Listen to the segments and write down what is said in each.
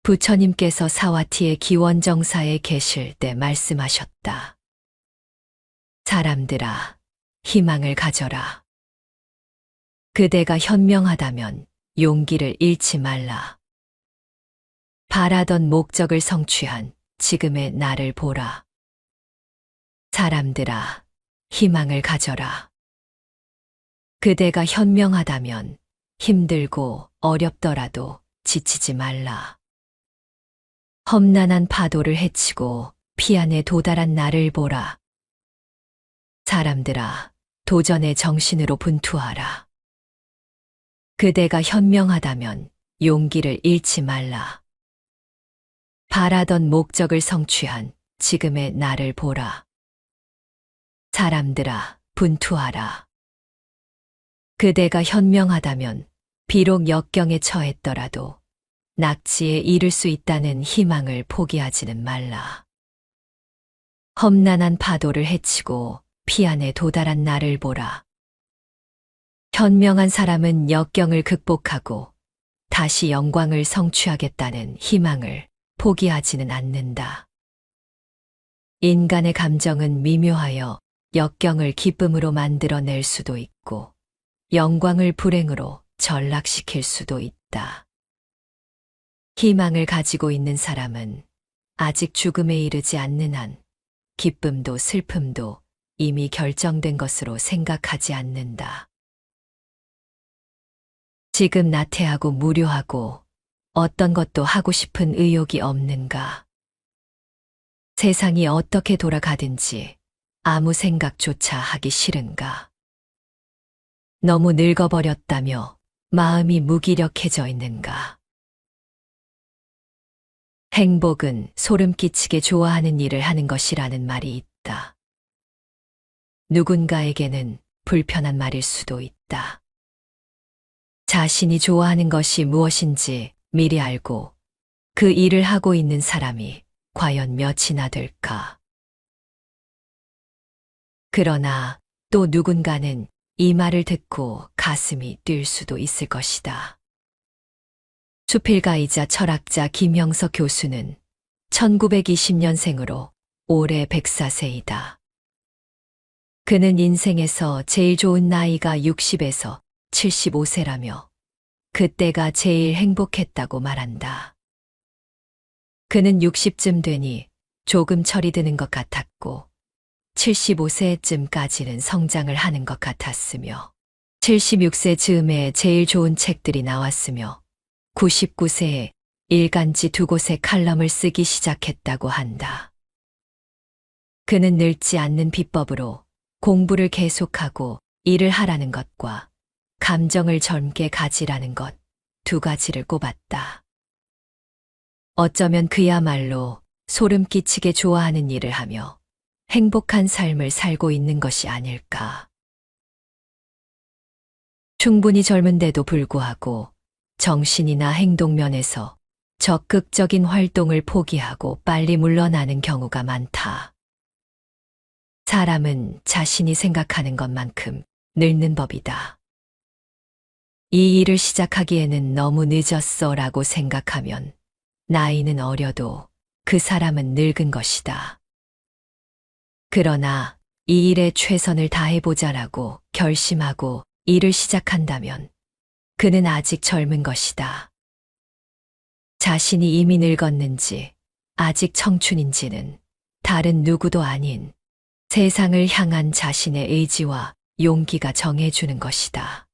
부처님께서 사와티의 기원정사에 계실 때 말씀하셨다. 사람들아, 희망을 가져라. 그대가 현명하다면 용기를 잃지 말라. 바라던 목적을 성취한 지금의 나를 보라. 사람들아, 희망을 가져라. 그대가 현명하다면 힘들고 어렵더라도 지치지 말라. 험난한 파도를 헤치고 피안에 도달한 나를 보라. 사람들아, 도전의 정신으로 분투하라. 그대가 현명하다면 용기를 잃지 말라. 바라던 목적을 성취한 지금의 나를 보라. 사람들아, 분투하라. 그대가 현명하다면 비록 역경에 처했더라도 낙지에 이를 수 있다는 희망을 포기하지는 말라. 험난한 파도를 헤치고 피안에 도달한 나를 보라. 현명한 사람은 역경을 극복하고 다시 영광을 성취하겠다는 희망을 포기하지는 않는다. 인간의 감정은 미묘하여 역경을 기쁨으로 만들어낼 수도 있고 영광을 불행으로 전락시킬 수도 있다. 희망을 가지고 있는 사람은 아직 죽음에 이르지 않는 한 기쁨도 슬픔도 이미 결정된 것으로 생각하지 않는다. 지금 나태하고 무료하고 어떤 것도 하고 싶은 의욕이 없는가? 세상이 어떻게 돌아가든지 아무 생각조차 하기 싫은가? 너무 늙어버렸다며 마음이 무기력해져 있는가? 행복은 소름 끼치게 좋아하는 일을 하는 것이라는 말이 있다. 누군가에게는 불편한 말일 수도 있다. 자신이 좋아하는 것이 무엇인지 미리 알고 그 일을 하고 있는 사람이 과연 몇이나 될까? 그러나 또 누군가는 이 말을 듣고 가슴이 뛸 수도 있을 것이다. 수필가이자 철학자 김형석 교수는 1920년생으로 올해 104세이다. 그는 인생에서 제일 좋은 나이가 60에서 75세라며 그때가 제일 행복했다고 말한다. 그는 60쯤 되니 조금 철이 드는 것 같았고 75세쯤까지는 성장을 하는 것 같았으며 76세 즈음에 제일 좋은 책들이 나왔으며 99세에 일간지 2곳의 칼럼을 쓰기 시작했다고 한다. 그는 늙지 않는 비법으로 공부를 계속하고 일을 하라는 것과 감정을 젊게 가지라는 것 2가지를 꼽았다. 어쩌면 그야말로 소름 끼치게 좋아하는 일을 하며 행복한 삶을 살고 있는 것이 아닐까. 충분히 젊은데도 불구하고 정신이나 행동 면에서 적극적인 활동을 포기하고 빨리 물러나는 경우가 많다. 사람은 자신이 생각하는 것만큼 늙는 법이다. 이 일을 시작하기에는 너무 늦었어 라고 생각하면 나이는 어려도 그 사람은 늙은 것이다. 그러나 이 일에 최선을 다해보자라고 결심하고 일을 시작한다면 그는 아직 젊은 것이다. 자신이 이미 늙었는지 아직 청춘인지는 다른 누구도 아닌 세상을 향한 자신의 의지와 용기가 정해주는 것이다.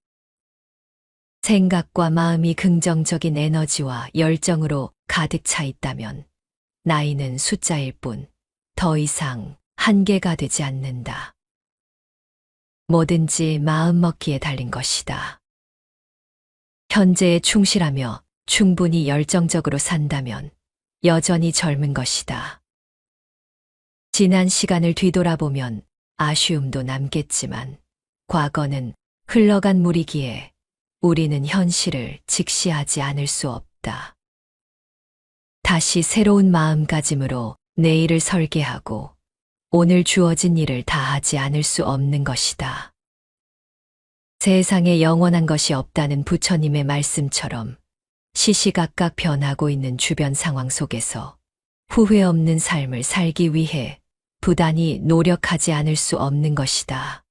생각과 마음이 긍정적인 에너지와 열정으로 가득 차 있다면 나이는 숫자일 뿐 더 이상 한계가 되지 않는다. 뭐든지 마음먹기에 달린 것이다. 현재에 충실하며 충분히 열정적으로 산다면 여전히 젊은 것이다. 지난 시간을 뒤돌아보면 아쉬움도 남겠지만 과거는 흘러간 물이기에 우리는 현실을 직시하지 않을 수 없다. 다시 새로운 마음가짐으로 내일을 설계하고 오늘 주어진 일을 다하지 않을 수 없는 것이다. 세상에 영원한 것이 없다는 부처님의 말씀처럼 시시각각 변하고 있는 주변 상황 속에서 후회 없는 삶을 살기 위해 부단히 노력하지 않을 수 없는 것이다.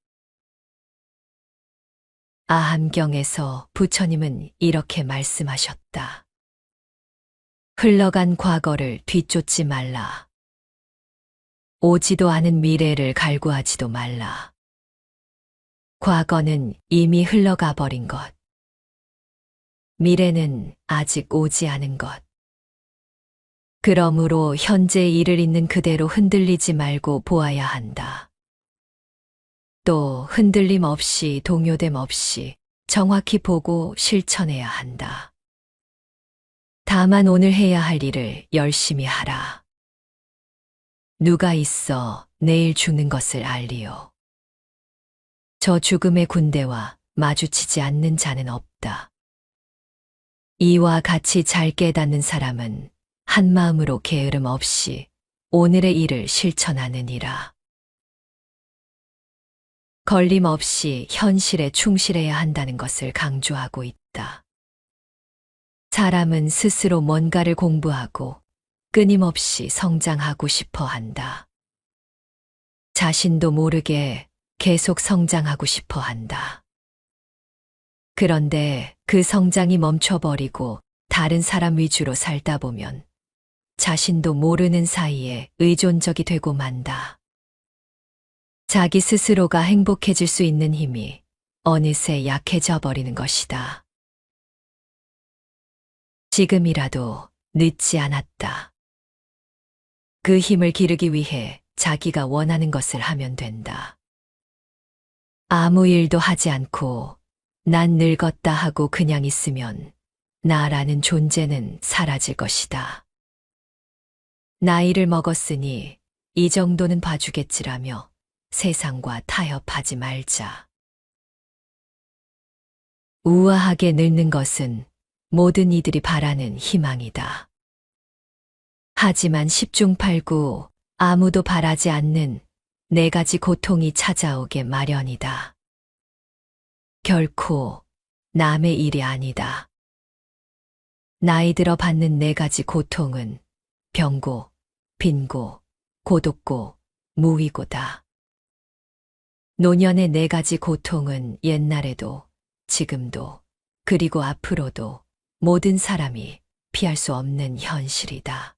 아함경에서 부처님은 이렇게 말씀하셨다. 흘러간 과거를 뒤쫓지 말라. 오지도 않은 미래를 갈구하지도 말라. 과거는 이미 흘러가 버린 것. 미래는 아직 오지 않은 것. 그러므로 현재 일을 있는 그대로 흔들리지 말고 보아야 한다. 또 흔들림 없이 동요됨 없이 정확히 보고 실천해야 한다. 다만 오늘 해야 할 일을 열심히 하라. 누가 있어 내일 죽는 것을 알리요. 저 죽음의 군대와 마주치지 않는 자는 없다. 이와 같이 잘 깨닫는 사람은 한 마음으로 게으름 없이 오늘의 일을 실천하느니라. 걸림없이 현실에 충실해야 한다는 것을 강조하고 있다. 사람은 스스로 뭔가를 공부하고 끊임없이 성장하고 싶어 한다. 자신도 모르게 계속 성장하고 싶어 한다. 그런데 그 성장이 멈춰버리고 다른 사람 위주로 살다 보면 자신도 모르는 사이에 의존적이 되고 만다. 자기 스스로가 행복해질 수 있는 힘이 어느새 약해져 버리는 것이다. 지금이라도 늦지 않았다. 그 힘을 기르기 위해 자기가 원하는 것을 하면 된다. 아무 일도 하지 않고 난 늙었다 하고 그냥 있으면 나라는 존재는 사라질 것이다. 나이를 먹었으니 이 정도는 봐주겠지라며 세상과 타협하지 말자. 우아하게 늙는 것은 모든 이들이 바라는 희망이다. 하지만 10중 8구 아무도 바라지 않는 4가지 고통이 찾아오게 마련이다. 결코 남의 일이 아니다. 나이 들어 받는 4가지 고통은 병고, 빈고, 고독고, 무위고다. 노년의 4가지 고통은 옛날에도, 지금도, 그리고 앞으로도 모든 사람이 피할 수 없는 현실이다.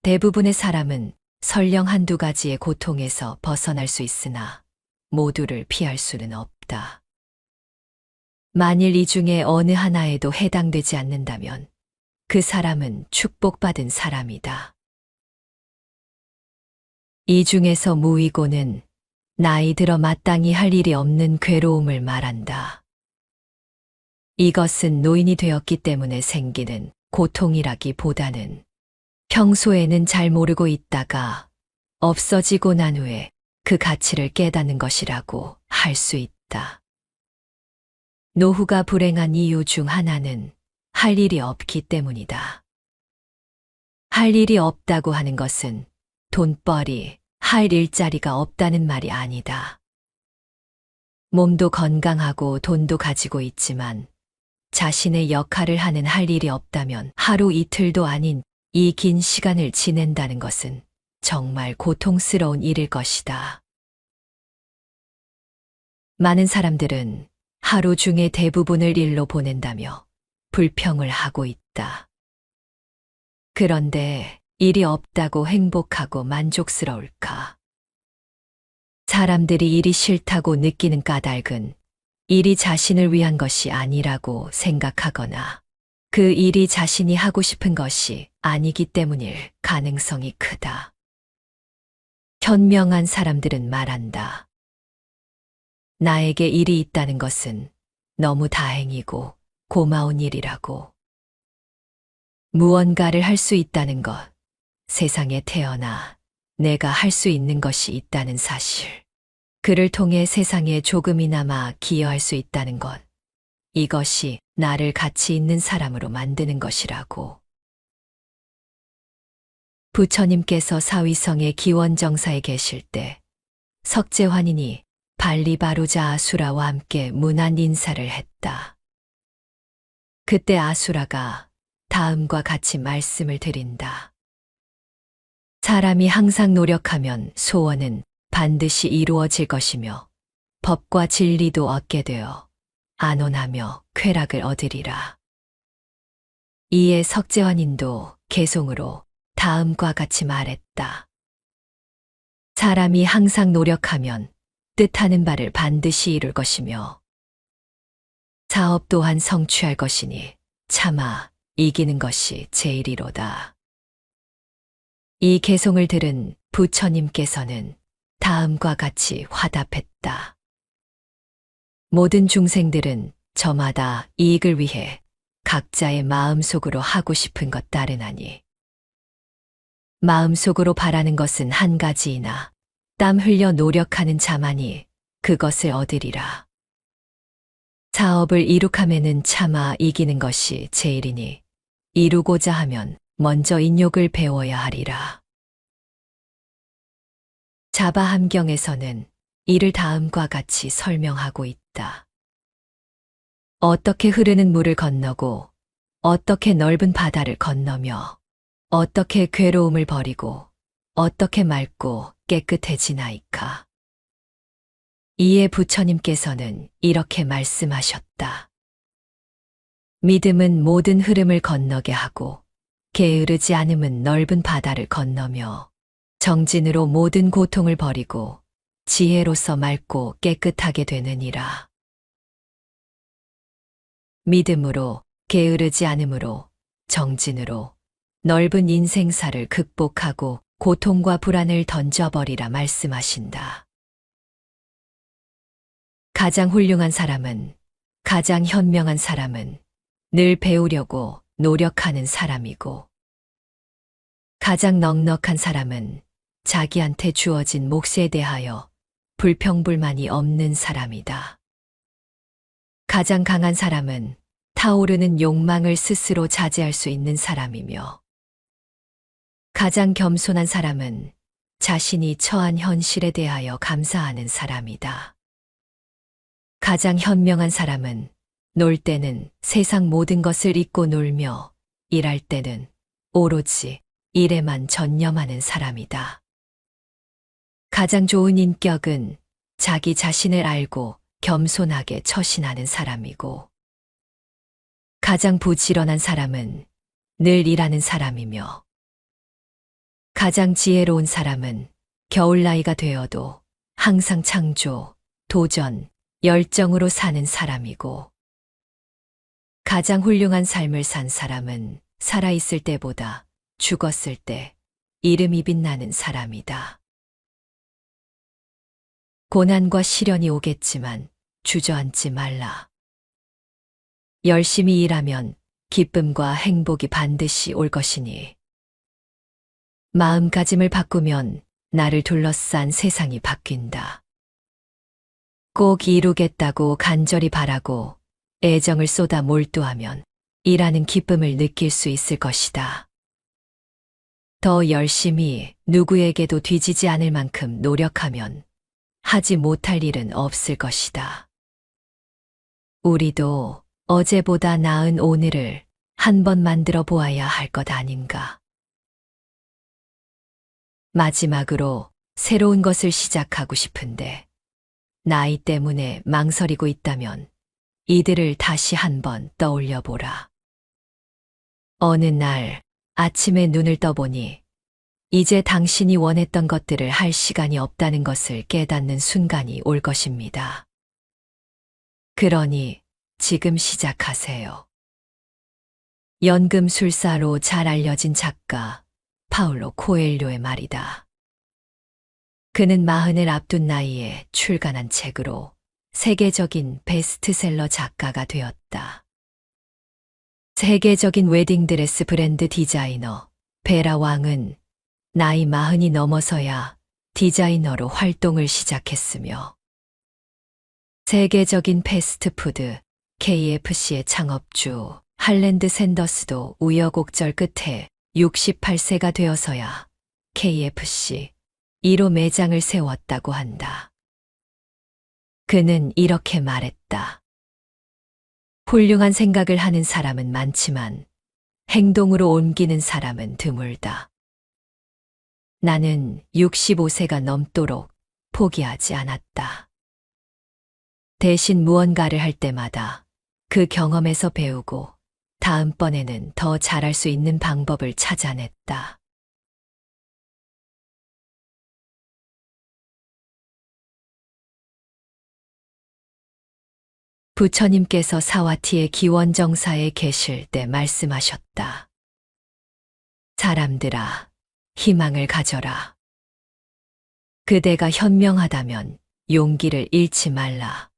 대부분의 사람은 설령 1-2가지의 고통에서 벗어날 수 있으나 모두를 피할 수는 없다. 만일 이 중에 어느 하나에도 해당되지 않는다면 그 사람은 축복받은 사람이다. 이 중에서 무위고는 나이 들어 마땅히 할 일이 없는 괴로움을 말한다. 이것은 노인이 되었기 때문에 생기는 고통이라기보다는 평소에는 잘 모르고 있다가 없어지고 난 후에 그 가치를 깨닫는 것이라고 할 수 있다. 노후가 불행한 이유 중 하나는 할 일이 없기 때문이다. 할 일이 없다고 하는 것은 돈벌이, 할 일자리가 없다는 말이 아니다. 몸도 건강하고 돈도 가지고 있지만 자신의 역할을 하는 할 일이 없다면 하루 이틀도 아닌 이 긴 시간을 지낸다는 것은 정말 고통스러운 일일 것이다. 많은 사람들은 하루 중에 대부분을 일로 보낸다며 불평을 하고 있다. 그런데 일이 없다고 행복하고 만족스러울까? 사람들이 일이 싫다고 느끼는 까닭은 일이 자신을 위한 것이 아니라고 생각하거나 그 일이 자신이 하고 싶은 것이 아니기 때문일 가능성이 크다. 현명한 사람들은 말한다. 나에게 일이 있다는 것은 너무 다행이고 고마운 일이라고. 무언가를 할 수 있다는 것, 세상에 태어나 내가 할 수 있는 것이 있다는 사실, 그를 통해 세상에 조금이나마 기여할 수 있다는 것, 이것이 나를 가치 있는 사람으로 만드는 것이라고. 부처님께서 사위성의 기원정사에 계실 때 석재환인이 발리바루자 아수라와 함께 문안 인사를 했다. 그때 아수라가 다음과 같이 말씀을 드린다. 사람이 항상 노력하면 소원은 반드시 이루어질 것이며 법과 진리도 얻게 되어 안온하며 쾌락을 얻으리라. 이에 석재환인도 개송으로 다음과 같이 말했다. 사람이 항상 노력하면 뜻하는 바를 반드시 이룰 것이며 사업 또한 성취할 것이니 차마 이기는 것이 제일이로다. 이 개송을 들은 부처님께서는 다음과 같이 화답했다. 모든 중생들은 저마다 이익을 위해 각자의 마음속으로 하고 싶은 것 따르나니 마음속으로 바라는 것은 한 가지이나 땀 흘려 노력하는 자만이 그것을 얻으리라. 사업을 이룩함에는 차마 이기는 것이 제일이니 이루고자 하면 먼저 인욕을 배워야 하리라. 자바함경에서는 이를 다음과 같이 설명하고 있다. 어떻게 흐르는 물을 건너고 어떻게 넓은 바다를 건너며 어떻게 괴로움을 버리고 어떻게 맑고 깨끗해지나이까. 이에 부처님께서는 이렇게 말씀하셨다. 믿음은 모든 흐름을 건너게 하고 게으르지 않음은 넓은 바다를 건너며 정진으로 모든 고통을 버리고 지혜로서 맑고 깨끗하게 되느니라. 믿음으로 게으르지 않음으로 정진으로 넓은 인생사를 극복하고 고통과 불안을 던져버리라 말씀하신다. 가장 훌륭한 사람은, 가장 현명한 사람은 늘 배우려고 노력하는 사람이고, 가장 넉넉한 사람은 자기한테 주어진 몫에 대하여 불평불만이 없는 사람이다. 가장 강한 사람은 타오르는 욕망을 스스로 자제할 수 있는 사람이며, 가장 겸손한 사람은 자신이 처한 현실에 대하여 감사하는 사람이다. 가장 현명한 사람은 놀 때는 세상 모든 것을 잊고 놀며 일할 때는 오로지 일에만 전념하는 사람이다. 가장 좋은 인격은 자기 자신을 알고 겸손하게 처신하는 사람이고, 가장 부지런한 사람은 늘 일하는 사람이며, 가장 지혜로운 사람은 겨울 나이가 되어도 항상 창조, 도전, 열정으로 사는 사람이고, 가장 훌륭한 삶을 산 사람은 살아있을 때보다 죽었을 때 이름이 빛나는 사람이다. 고난과 시련이 오겠지만 주저앉지 말라. 열심히 일하면 기쁨과 행복이 반드시 올 것이니, 마음가짐을 바꾸면 나를 둘러싼 세상이 바뀐다. 꼭 이루겠다고 간절히 바라고 애정을 쏟아 몰두하면 일하는 기쁨을 느낄 수 있을 것이다. 더 열심히 누구에게도 뒤지지 않을 만큼 노력하면 하지 못할 일은 없을 것이다. 우리도 어제보다 나은 오늘을 한번 만들어 보아야 할 것 아닌가. 마지막으로 새로운 것을 시작하고 싶은데 나이 때문에 망설이고 있다면 이들을 다시 한번 떠올려 보라. 어느 날 아침에 눈을 떠보니 이제 당신이 원했던 것들을 할 시간이 없다는 것을 깨닫는 순간이 올 것입니다. 그러니 지금 시작하세요. 연금술사로 잘 알려진 작가 파울로 코엘료의 말이다. 그는 40을 앞둔 나이에 출간한 책으로 세계적인 베스트셀러 작가가 되었다. 세계적인 웨딩드레스 브랜드 디자이너 베라 왕은 나이 40이 넘어서야 디자이너로 활동을 시작했으며, 세계적인 패스트푸드 KFC의 창업주 할랜드 샌더스도 우여곡절 끝에 68세가 되어서야 KFC 1호 매장을 세웠다고 한다. 그는 이렇게 말했다. 훌륭한 생각을 하는 사람은 많지만 행동으로 옮기는 사람은 드물다. 나는 65세가 넘도록 포기하지 않았다. 대신 무언가를 할 때마다 그 경험에서 배우고 다음번에는 더 잘할 수 있는 방법을 찾아냈다. 부처님께서 사와티의 기원정사에 계실 때 말씀하셨다. 사람들아, 희망을 가져라. 그대가 현명하다면 용기를 잃지 말라.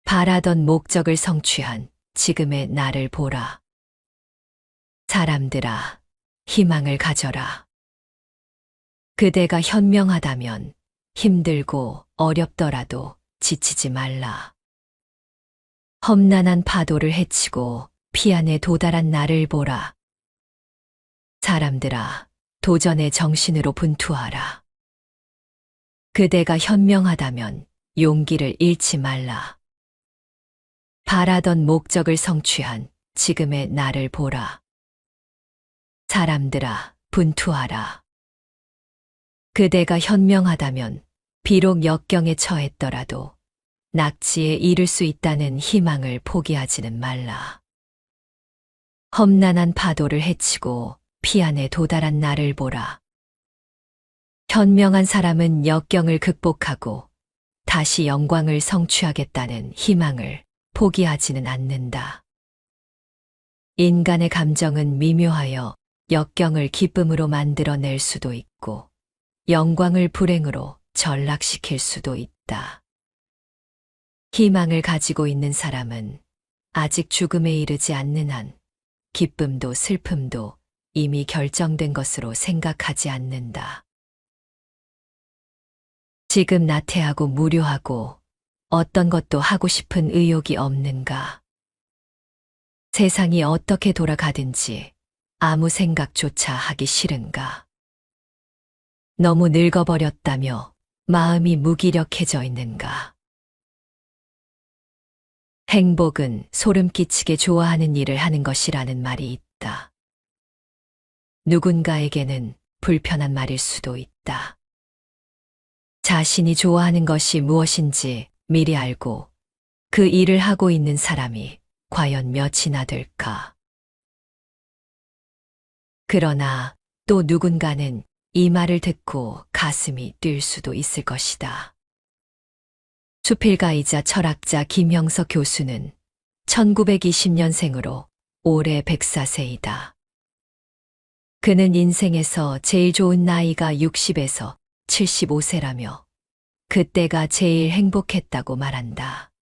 바라던 목적을 성취한 지금의 나를 보라. 사람들아, 희망을 가져라. 그대가 현명하다면 힘들고 어렵더라도 지치지 말라. 험난한 파도를 헤치고 피안에 도달한 나를 보라. 사람들아, 도전의 정신으로 분투하라. 그대가 현명하다면 용기를 잃지 말라. 바라던 목적을 성취한 지금의 나를 보라. 사람들아, 분투하라. 그대가 현명하다면 비록 역경에 처했더라도 낙지에 이를 수 있다는 희망을 포기하지는 말라. 험난한 파도를 헤치고 피안에 도달한 나를 보라. 현명한 사람은 역경을 극복하고 다시 영광을 성취하겠다는 희망을 포기하지는 않는다. 인간의 감정은 미묘하여 역경을 기쁨으로 만들어낼 수도 있고 영광을 불행으로 전락시킬 수도 있다. 희망을 가지고 있는 사람은 아직 죽음에 이르지 않는 한 기쁨도 슬픔도 이미 결정된 것으로 생각하지 않는다. 지금 나태하고 무료하고 어떤 것도 하고 싶은 의욕이 없는가? 세상이 어떻게 돌아가든지 아무 생각조차 하기 싫은가? 너무 늙어버렸다며 마음이 무기력해져 있는가? 행복은 소름 끼치게 좋아하는 일을 하는 것이라는 말이 있다. 누군가에게는 불편한 말일 수도 있다. 자신이 좋아하는 것이 무엇인지 미리 알고 그 일을 하고 있는 사람이 과연 몇이나 될까? 그러나 또 누군가는 이 말을 듣고 가슴이 뛸 수도 있을 것이다. 수필가이자 철학자 김형석 교수는 1920년생으로 올해 104세이다. 그는 인생에서 제일 좋은 나이가 60에서 75세라며 그때가 제일 행복했다고 말한다.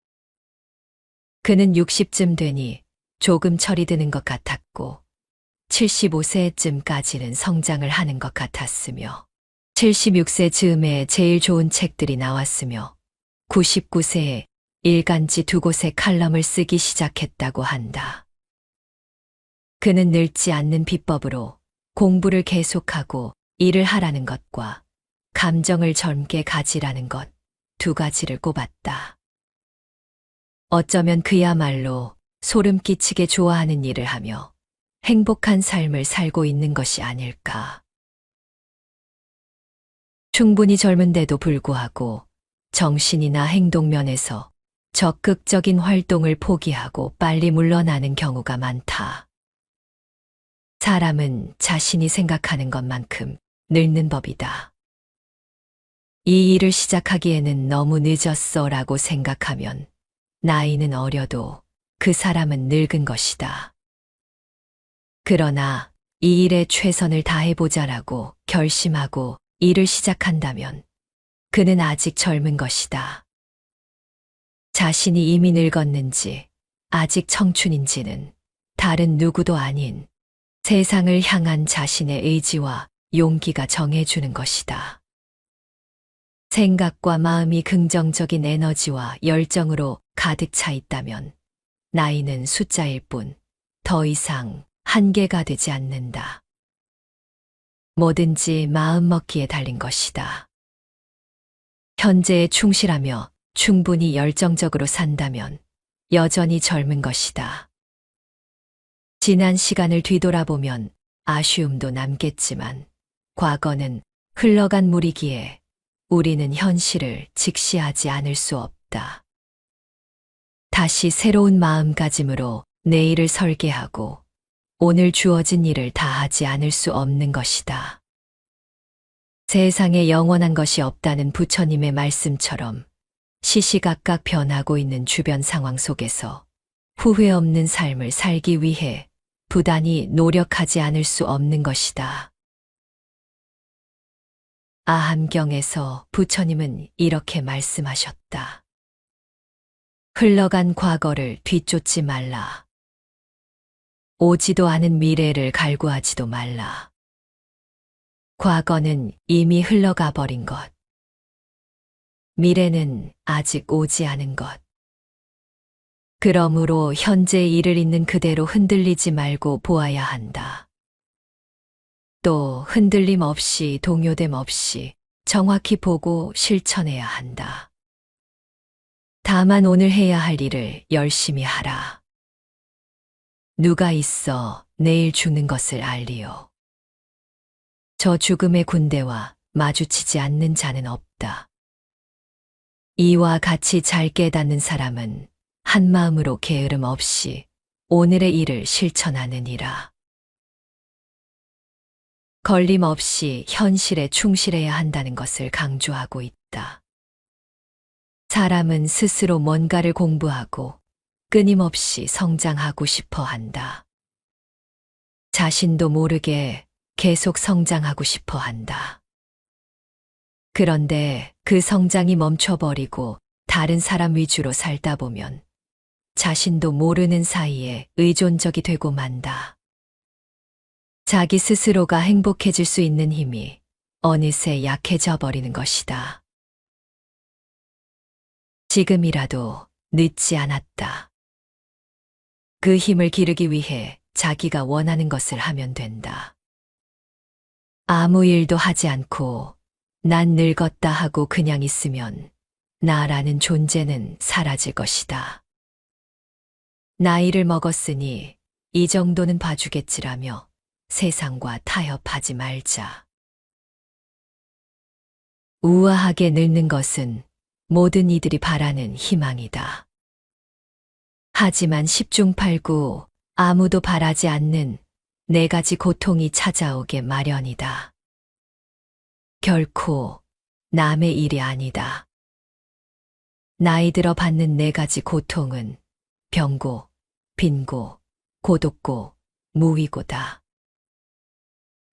그는 60쯤 되니 조금 철이 드는 것 같았고 75세쯤까지는 성장을 하는 것 같았으며 76세 즈음에 제일 좋은 책들이 나왔으며 99세에 일간지 2곳의 칼럼을 쓰기 시작했다고 한다. 그는 늙지 않는 비법으로 공부를 계속하고 일을 하라는 것과 감정을 젊게 가지라는 것 2가지를 꼽았다. 어쩌면 그야말로 소름 끼치게 좋아하는 일을 하며 행복한 삶을 살고 있는 것이 아닐까. 충분히 젊은데도 불구하고 정신이나 행동면에서 적극적인 활동을 포기하고 빨리 물러나는 경우가 많다. 사람은 자신이 생각하는 것만큼 늙는 법이다. 이 일을 시작하기에는 너무 늦었어 라고 생각하면 나이는 어려도 그 사람은 늙은 것이다. 그러나 이 일에 최선을 다해보자라고 결심하고 일을 시작한다면 그는 아직 젊은 것이다. 자신이 이미 늙었는지 아직 청춘인지는 다른 누구도 아닌 세상을 향한 자신의 의지와 용기가 정해주는 것이다. 생각과 마음이 긍정적인 에너지와 열정으로 가득 차 있다면 나이는 숫자일 뿐 더 이상 한계가 되지 않는다. 뭐든지 마음먹기에 달린 것이다. 현재에 충실하며 충분히 열정적으로 산다면 여전히 젊은 것이다. 지난 시간을 뒤돌아보면 아쉬움도 남겠지만 과거는 흘러간 물이기에 우리는 현실을 직시하지 않을 수 없다. 다시 새로운 마음가짐으로 내일을 설계하고 오늘 주어진 일을 다하지 않을 수 없는 것이다. 세상에 영원한 것이 없다는 부처님의 말씀처럼 시시각각 변하고 있는 주변 상황 속에서 후회 없는 삶을 살기 위해 부단히 노력하지 않을 수 없는 것이다. 아함경에서 부처님은 이렇게 말씀하셨다. 흘러간 과거를 뒤쫓지 말라. 오지도 않은 미래를 갈구하지도 말라. 과거는 이미 흘러가 버린 것. 미래는 아직 오지 않은 것. 그러므로 현재 일을 있는 그대로 흔들리지 말고 보아야 한다. 또 흔들림 없이 동요됨 없이 정확히 보고 실천해야 한다. 다만 오늘 해야 할 일을 열심히 하라. 누가 있어 내일 죽는 것을 알리오. 저 죽음의 군대와 마주치지 않는 자는 없다. 이와 같이 잘 깨닫는 사람은 한 마음으로 게으름 없이 오늘의 일을 실천하느니라. 걸림없이 현실에 충실해야 한다는 것을 강조하고 있다. 사람은 스스로 뭔가를 공부하고 끊임없이 성장하고 싶어 한다. 자신도 모르게 계속 성장하고 싶어 한다. 그런데 그 성장이 멈춰버리고 다른 사람 위주로 살다 보면 자신도 모르는 사이에 의존적이 되고 만다. 자기 스스로가 행복해질 수 있는 힘이 어느새 약해져 버리는 것이다. 지금이라도 늦지 않았다. 그 힘을 기르기 위해 자기가 원하는 것을 하면 된다. 아무 일도 하지 않고 난 늙었다 하고 그냥 있으면 나라는 존재는 사라질 것이다. 나이를 먹었으니 이 정도는 봐주겠지라며 세상과 타협하지 말자. 우아하게 늙는 것은 모든 이들이 바라는 희망이다. 하지만 10중 8구 아무도 바라지 않는 4가지 고통이 찾아오게 마련이다. 결코 남의 일이 아니다. 나이 들어 받는 4가지 고통은 병고, 빈고, 고독고, 무위고다.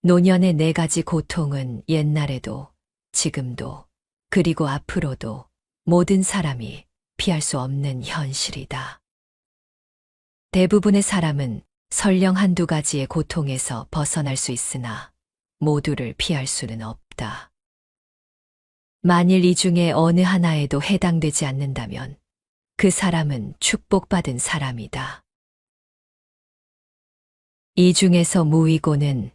노년의 4가지 고통은 옛날에도, 지금도, 그리고 앞으로도 모든 사람이 피할 수 없는 현실이다. 대부분의 사람은 설령 1-2가지의 고통에서 벗어날 수 있으나 모두를 피할 수는 없다. 만일 이 중에 어느 하나에도 해당되지 않는다면 그 사람은 축복받은 사람이다. 이 중에서 무위고는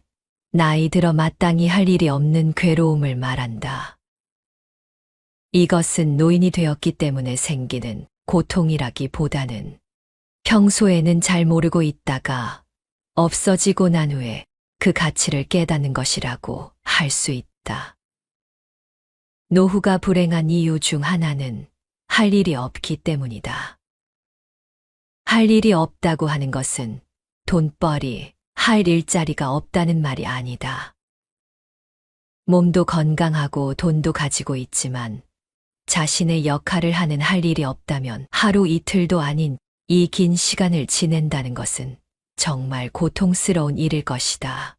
나이 들어 마땅히 할 일이 없는 괴로움을 말한다. 이것은 노인이 되었기 때문에 생기는 고통이라기보다는 평소에는 잘 모르고 있다가 없어지고 난 후에 그 가치를 깨닫는 것이라고 할 수 있다. 노후가 불행한 이유 중 하나는 할 일이 없기 때문이다. 할 일이 없다고 하는 것은 돈벌이, 할 일자리가 없다는 말이 아니다. 몸도 건강하고 돈도 가지고 있지만 자신의 역할을 하는 할 일이 없다면 하루 이틀도 아닌 이 긴 시간을 지낸다는 것은 정말 고통스러운 일일 것이다.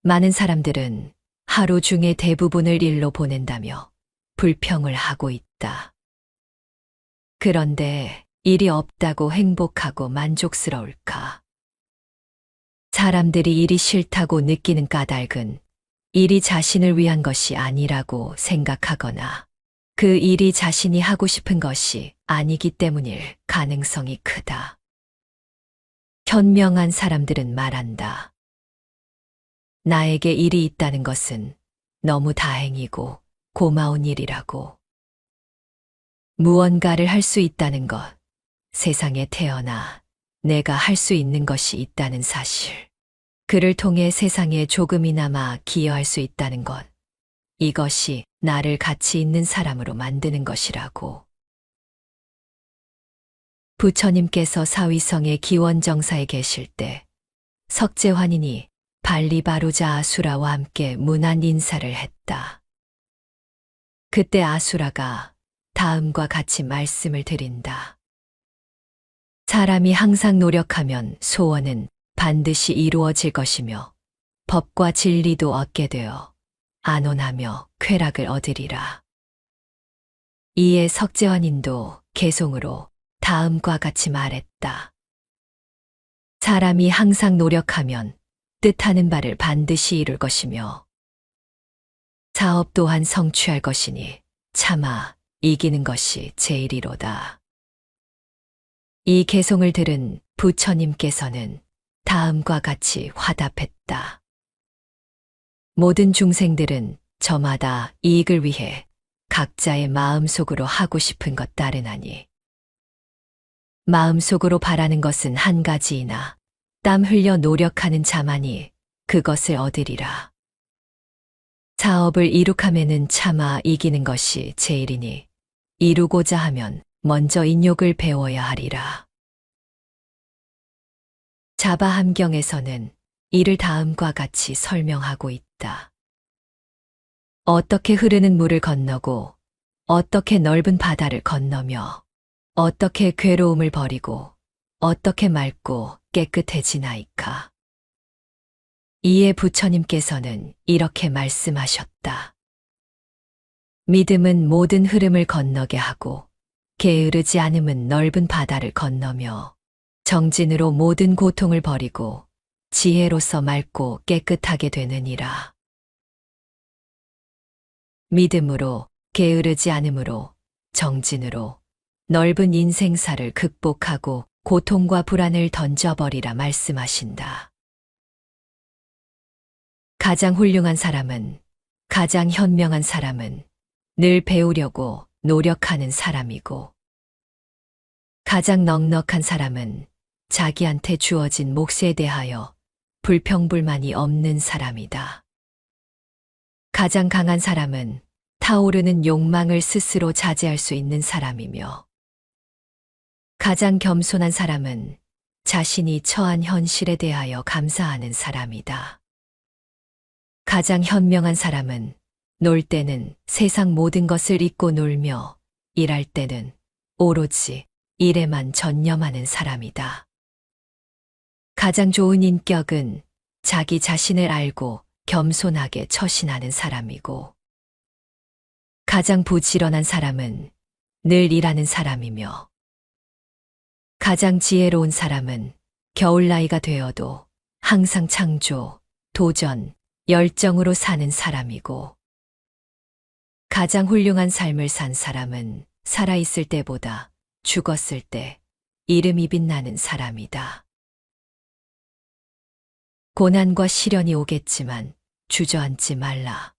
많은 사람들은 하루 중에 대부분을 일로 보낸다며 불평을 하고 있다. 그런데 일이 없다고 행복하고 만족스러울까? 사람들이 일이 싫다고 느끼는 까닭은 일이 자신을 위한 것이 아니라고 생각하거나 그 일이 자신이 하고 싶은 것이 아니기 때문일 가능성이 크다. 현명한 사람들은 말한다. 나에게 일이 있다는 것은 너무 다행이고 고마운 일이라고. 무언가를 할 수 있다는 것, 세상에 태어나 내가 할 수 있는 것이 있다는 사실, 그를 통해 세상에 조금이나마 기여할 수 있다는 것, 이것이 나를 가치 있는 사람으로 만드는 것이라고. 부처님께서 사위성의 기원정사에 계실 때 석재환인이 발리바루자 아수라와 함께 문안 인사를 했다. 그때 아수라가 다음과 같이 말씀을 드린다. 사람이 항상 노력하면 소원은 반드시 이루어질 것이며 법과 진리도 얻게 되어 안온하며 쾌락을 얻으리라. 이에 석재환인도 개송으로 다음과 같이 말했다. 사람이 항상 노력하면 뜻하는 바를 반드시 이룰 것이며 사업 또한 성취할 것이니 차마 이기는 것이 제일이로다. 이 개송을 들은 부처님께서는 다음과 같이 화답했다. 모든 중생들은 저마다 이익을 위해 각자의 마음속으로 하고 싶은 것 따르나니 마음속으로 바라는 것은 한 가지이나 땀 흘려 노력하는 자만이 그것을 얻으리라. 사업을 이룩함에는 차마 이기는 것이 제일이니 이루고자 하면 먼저 인욕을 배워야 하리라. 자바함경에서는 이를 다음과 같이 설명하고 있다. 어떻게 흐르는 물을 건너고 어떻게 넓은 바다를 건너며 어떻게 괴로움을 버리고 어떻게 맑고 깨끗해지나이까. 이에 부처님께서는 이렇게 말씀하셨다. 믿음은 모든 흐름을 건너게 하고 게으르지 않음은 넓은 바다를 건너며 정진으로 모든 고통을 버리고 지혜로서 맑고 깨끗하게 되느니라. 믿음으로, 게으르지 않음으로, 정진으로 넓은 인생사를 극복하고 고통과 불안을 던져버리라 말씀하신다. 가장 훌륭한 사람은, 가장 현명한 사람은 늘 배우려고 노력하는 사람이고, 가장 넉넉한 사람은 자기한테 주어진 몫에 대하여 불평불만이 없는 사람이다. 가장 강한 사람은 타오르는 욕망을 스스로 자제할 수 있는 사람이며, 가장 겸손한 사람은 자신이 처한 현실에 대하여 감사하는 사람이다. 가장 현명한 사람은 놀 때는 세상 모든 것을 잊고 놀며 일할 때는 오로지 일에만 전념하는 사람이다. 가장 좋은 인격은 자기 자신을 알고 겸손하게 처신하는 사람이고, 가장 부지런한 사람은 늘 일하는 사람이며, 가장 지혜로운 사람은 겨울 나이가 되어도 항상 창조, 도전, 열정으로 사는 사람이고, 가장 훌륭한 삶을 산 사람은 살아있을 때보다 죽었을 때 이름이 빛나는 사람이다. 고난과 시련이 오겠지만 주저앉지 말라.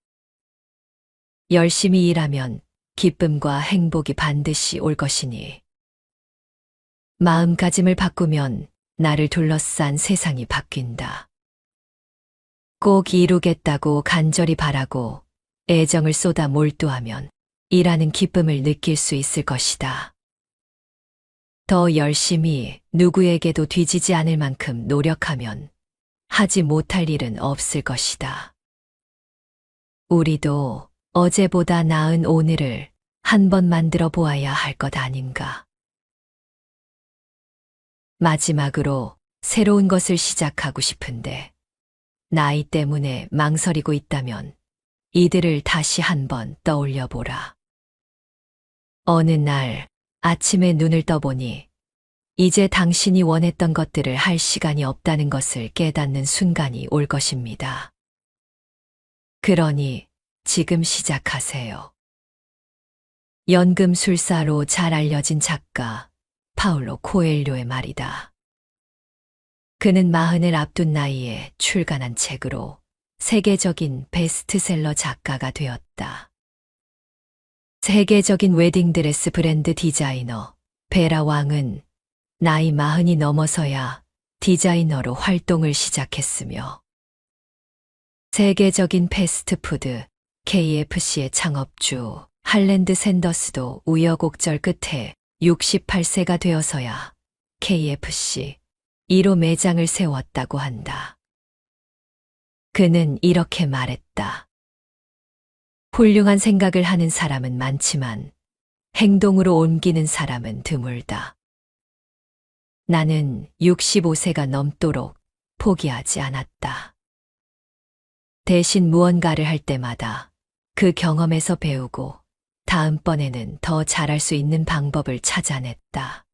열심히 일하면 기쁨과 행복이 반드시 올 것이니, 마음가짐을 바꾸면 나를 둘러싼 세상이 바뀐다. 꼭 이루겠다고 간절히 바라고 애정을 쏟아 몰두하면 일하는 기쁨을 느낄 수 있을 것이다. 더 열심히 누구에게도 뒤지지 않을 만큼 노력하면 하지 못할 일은 없을 것이다. 우리도 어제보다 나은 오늘을 한번 만들어 보아야 할 것 아닌가. 마지막으로 새로운 것을 시작하고 싶은데 나이 때문에 망설이고 있다면 이들을 다시 한번 떠올려 보라. 어느 날 아침에 눈을 떠보니 이제 당신이 원했던 것들을 할 시간이 없다는 것을 깨닫는 순간이 올 것입니다. 그러니 지금 시작하세요. 연금술사로 잘 알려진 작가 파울로 코엘료의 말이다. 그는 40을 앞둔 나이에 출간한 책으로 세계적인 베스트셀러 작가가 되었다. 세계적인 웨딩드레스 브랜드 디자이너 베라 왕은 나이 40이 넘어서야 디자이너로 활동을 시작했으며 세계적인 패스트푸드 KFC의 창업주 할랜드 샌더스도 우여곡절 끝에 68세가 되어서야 KFC 1호 매장을 세웠다고 한다. 그는 이렇게 말했다. 훌륭한 생각을 하는 사람은 많지만 행동으로 옮기는 사람은 드물다. 나는 65세가 넘도록 포기하지 않았다. 대신 무언가를 할 때마다 그 경험에서 배우고 다음번에는 더 잘할 수 있는 방법을 찾아냈다.